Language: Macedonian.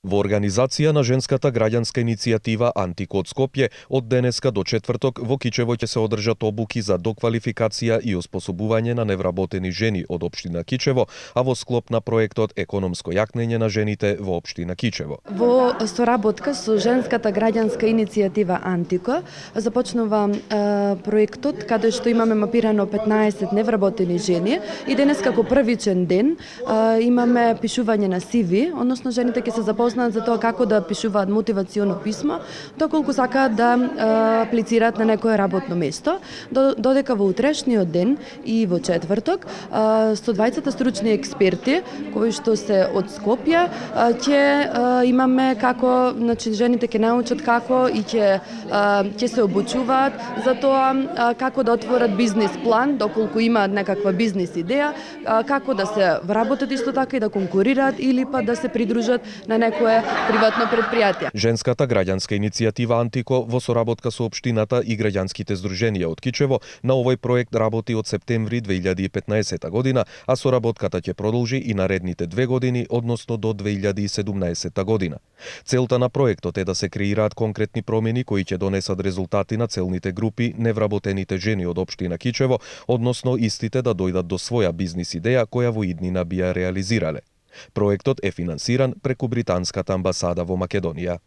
Во организација на женската граѓанска иницијатива Антикод Скопје, од денеска до четврток во Кичево ќе се одржат обуки за доквалификација и оспособување на невработени жени од општина Кичево, а во склоп на проектот Економско јакнење на жените во општина Кичево. Во соработка со женската граѓанска иницијатива Антико започнува проектот каде што имаме мапирано 15 невработени жени и денес како првичен ден имаме пишување на CV, односно жените ќе се запознаат за тоа како да пишуваат мотивационо писмо, доколку сакаат да аплицираат на некое работно место, додека во утрешниот ден и во четврток со двајцата стручни експерти кои што се од Скопје ќе имаме како, значи жените ќе научат како и ќе се обучуваат за тоа како да отворат бизнис план, доколку имаат некаква бизнис идеја, како да се вработат исто така и да конкурираат или па да се придружат на некое приватно предпријатие. Женската граѓанска иницијатива Антико во соработка со општината и граѓанските здруженија од Кичево на овој проект работи од септември 2015 година, а соработката ќе продолжи и наредните 2 години, односно до 2017 година. Целта на проектот е да се креираат конкретни промени кои ќе донесат резултати на целните групи невработените жени од општина Кичево, односно истите да дојдат до своја бизнис идеја која во иднина би ја реализирале. Проектот е финансиран преку британската амбасада во Македонија.